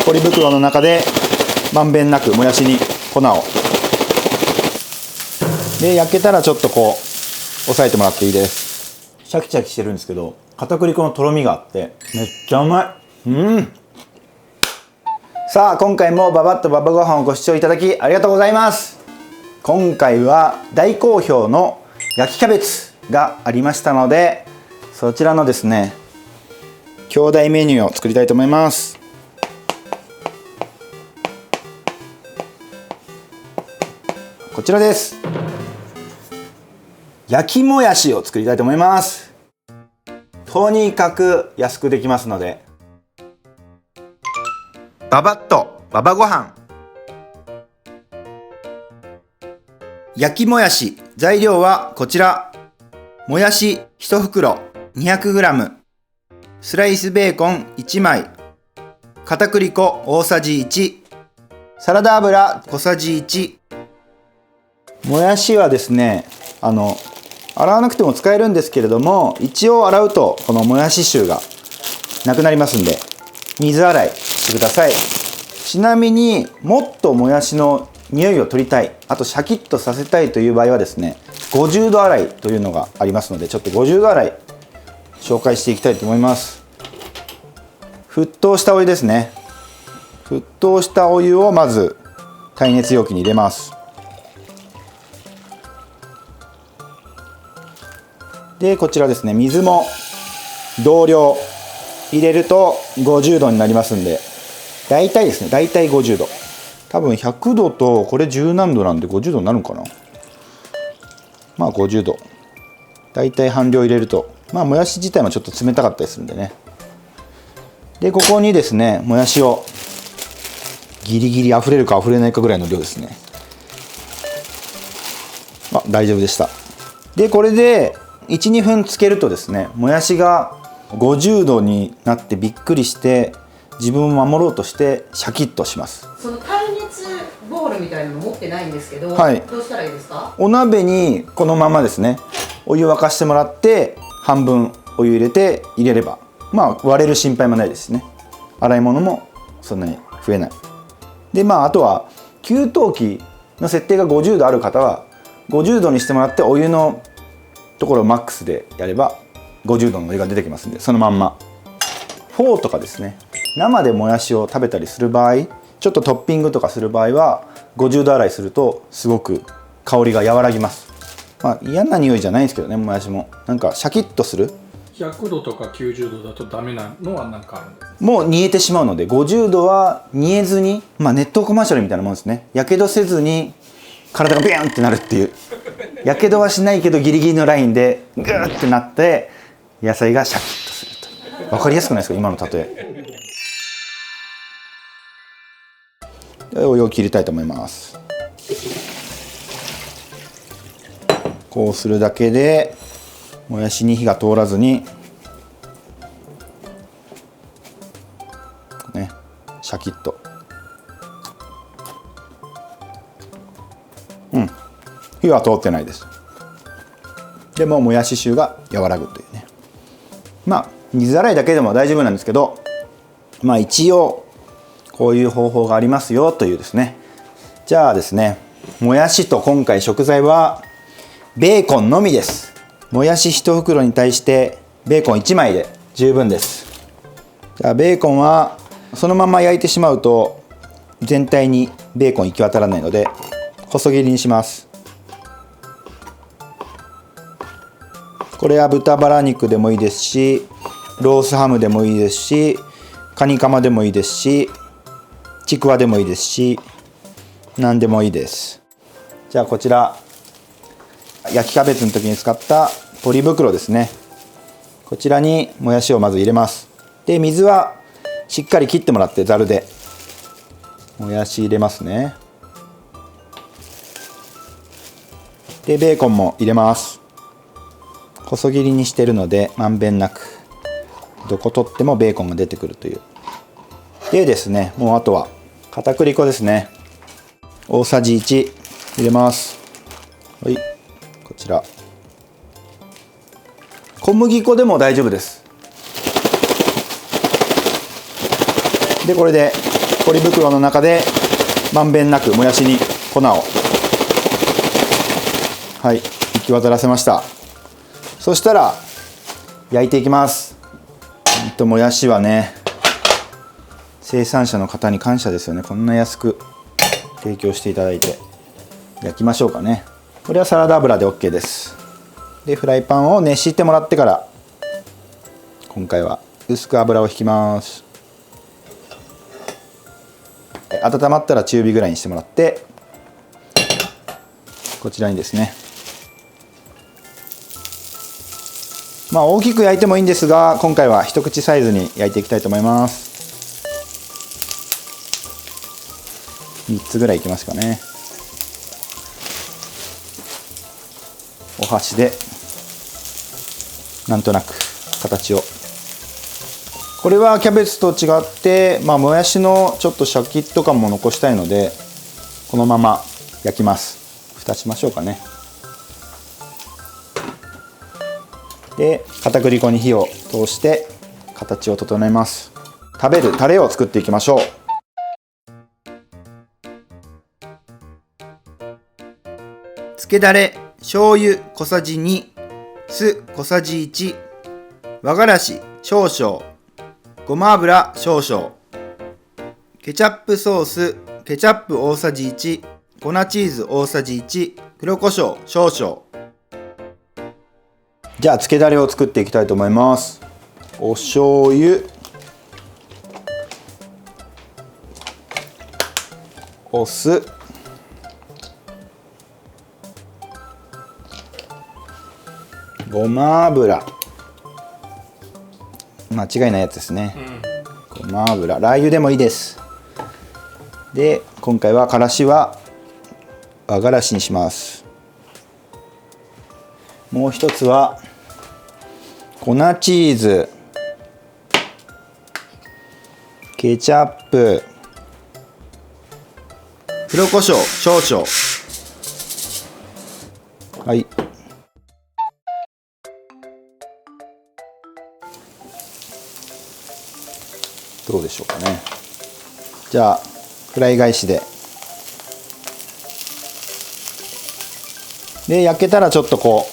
ポリ袋の中でまんべんなくもやしに粉をで、焼けたらちょっとこう押さえてもらっていいです。シャキシャキしてるんですけど、片栗粉のとろみがあってめっちゃうまい。さあ、今回もババッとババご飯をご視聴いただきありがとうございます。今回は大好評の焼きキャベツがありましたので、そちらのですね兄弟メニューを作りたいと思います。こちらです。焼きもやしを作りたいと思います。とにかく安くできますので、ババッとババご飯。焼きもやし、材料はこちら。もやし1袋 200g、 スライスベーコン1枚、片栗粉大さじ1、サラダ油小さじ1。もやしはですね、洗わなくても使えるんですけれども、一応洗うとこのもやし臭がなくなりますんで、水洗いしてください。ちなみにもっともやしの匂いを取りたい、あとシャキッとさせたいという場合はですね、50度洗いというのがありますので、ちょっと50度洗い紹介していきたいと思います。沸騰したお湯ですね。沸騰したお湯をまず耐熱容器に入れます。で、こちらですね、水も同量入れると50度になりますんで、大体ですね、大体50度。多分100度とこれ十何度なんで50度になるのかな。まあ50度。大体半量入れると、まあもやし自体もちょっと冷たかったりするんでね。で、ここにですね、もやしをギリギリ溢れるか溢れないかぐらいの量ですね。大丈夫でした。で、これで1、2分つけるとですね、もやしが50度になってびっくりして、自分を守ろうとしてシャキッとします。その耐熱ボウルみたいなの持ってないんですけど、はい、どうしたらいいですか？お鍋にこのままですね、お湯沸かしてもらって半分お湯入れて入れれば、まあ割れる心配もないですしね、洗い物もそんなに増えない。で、まああとは給湯器の設定が50度ある方は50度にしてもらって、お湯のところをマックスでやれば50度のお湯が出てきますんで、そのまんま。フォーとかですね、生でもやしを食べたりする場合、ちょっとトッピングとかする場合は50度洗いするとすごく香りが和らぎます。まあ嫌な匂いじゃないんですけどね、もやしもなんかシャキッとする。100度とか90度だとダメなのは何かあるんですか？もう煮えてしまうので、50度は煮えずに、まあ熱湯コマーシャルみたいなもんですね。やけどせずに体がビャンってなるっていう、やけどはしないけどギリギリのラインでグーってなって野菜がシャキッとすると。分かりやすくないですか、今の例え。お湯を切りたいと思います。こうするだけでもやしに火が通らずにね、シャキッと、火は通ってないです。でももやし臭が和らぐというね。まあ水洗いだけでも大丈夫なんですけど、まあ一応こういう方法がありますよというですね。じゃあですね、もやしと今回食材はベーコンのみです。もやし1袋に対してベーコン1枚で十分です。じゃあベーコンはそのまま焼いてしまうと全体にベーコン行き渡らないので細切りにします。これは豚バラ肉でもいいですし、ロースハムでもいいですし、カニカマでもいいですし、ちくわでもいいですし、何でもいいです。じゃあこちら焼きキャベツの時に使ったポリ袋ですね。こちらにもやしをまず入れます。で、水はしっかり切ってもらって、ざるでもやし入れますね。で、ベーコンも入れます。細切りにしてるのでまんべんなく、どこ取ってもベーコンが出てくるという。でですね、もうあとは片栗粉ですね。大さじ1入れます。はい、こちら小麦粉でも大丈夫です。で、これでポリ袋の中でまんべんなくもやしに粉を行き渡らせました。そしたら焼いていきます。もやしはね、生産者の方に感謝ですよね。こんな安く提供していただいて。焼きましょうかね。これはサラダ油で OK です。でフライパンを熱してもらってから、今回は薄く油を引きます。温まったら中火ぐらいにしてもらって、こちらにですね、大きく焼いてもいいんですが、今回は一口サイズに焼いていきたいと思います。3つぐらいいきますかね。お箸でなんとなく形を。これはキャベツと違って、もやしのちょっとシャキッと感も残したいので、このまま焼きます。蓋しましょうかね。で片栗粉に火を通して形を整えます。食べるタレを作っていきましょう。つけだれ醤油小さじ2、酢小さじ1、和がらし少々、ごま油少々、ケチャップソースケチャップ大さじ1、粉チーズ大さじ1、黒胡椒少々。じゃあつけだれを作っていきたいと思います。お醤油、お酢、ごま油、間違いないやつですね。ごま油、ラー油でもいいです。で今回はからしは和がらしにします。もう一つは粉チーズ、ケチャップ、黒胡椒少々。どうでしょうかね。じゃあフライ返しで焼けたらちょっとこ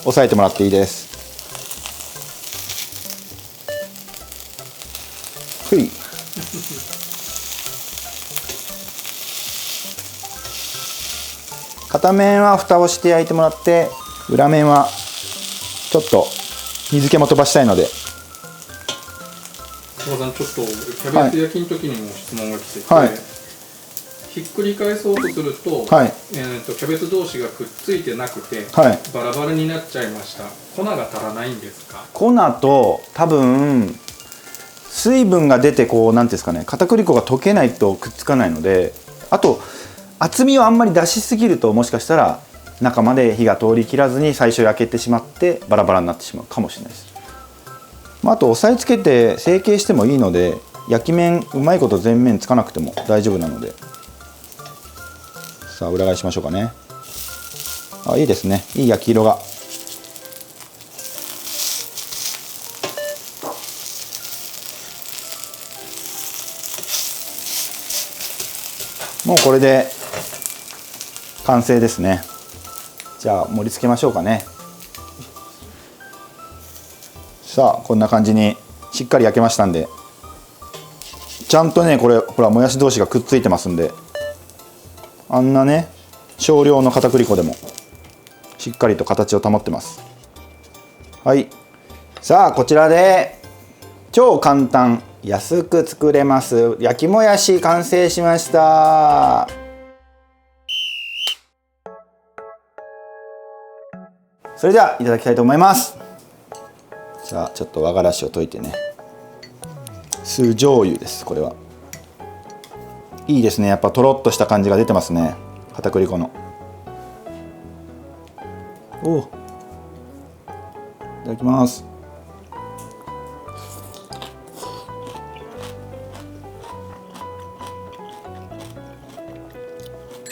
う押さえてもらっていいです。片面は蓋をして焼いてもらって、裏面はちょっと水気も飛ばしたいので。ちょっとキャベツ焼きの時にも質問が来てて、ひっくり返そうとすると、キャベツ同士がくっついてなくて、バラバラになっちゃいました。粉が足らないんですか？粉と多分水分が出て、こうなんていうんですかね、片栗粉が溶けないとくっつかないので、あと厚みをあんまり出しすぎると、もしかしたら中まで火が通りきらずに最初焼けてしまってバラバラになってしまうかもしれないです。あと押さえつけて成形してもいいので、焼き面うまいこと全面つかなくても大丈夫なので。さあ裏返しましょうかね。いいですね、いい焼き色が。もうこれで完成ですね。じゃあ盛り付けましょうかね。さあこんな感じにしっかり焼けましたんで、ちゃんとねこれほらもやし同士がくっついてますんで、あんなね少量の片栗粉でもしっかりと形を保ってます。さあこちらで超簡単安く作れます焼きもやし完成しました。それではいただきたいと思います。さあちょっと和がらしを溶いてね、酢醤油です。これはいいですね。やっぱとろっとした感じが出てますね、片栗粉の。いただきます。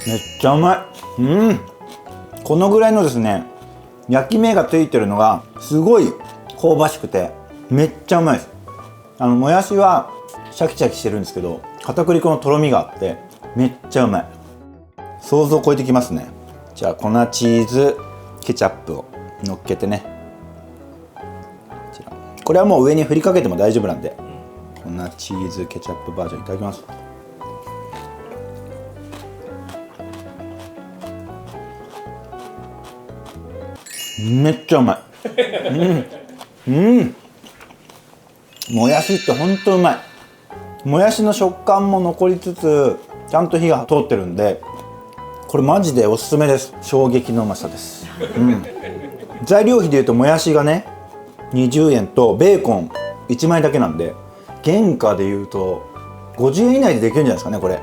めっちゃうまい。このぐらいのですね焼き目がついてるのがすごい香ばしくてめっちゃうまいです。もやしはシャキシャキしてるんですけど、片栗粉のとろみがあってめっちゃうまい。想像を超えてきますね。じゃあ粉チーズケチャップを乗っけてね、これはもう上に振りかけても大丈夫なんで、粉チーズケチャップバージョンいただきます。めっちゃうまい。もやしってほんとうまい。もやしの食感も残りつつちゃんと火が通ってるんで、これマジでおすすめです。衝撃のうまさです。材料費でいうともやしがね20円とベーコン1枚だけなんで、原価でいうと50円以内でできるんじゃないですかねこれ。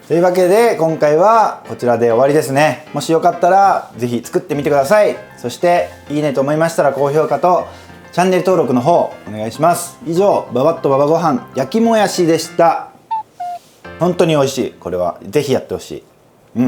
というわけで今回はこちらで終わりですね。もしよかったら是非作ってみてください。そしていいねと思いましたら高評価とチャンネル登録の方お願いします。以上、ババッとババご飯焼きもやしでした。本当に美味しい。これはぜひやってほしい。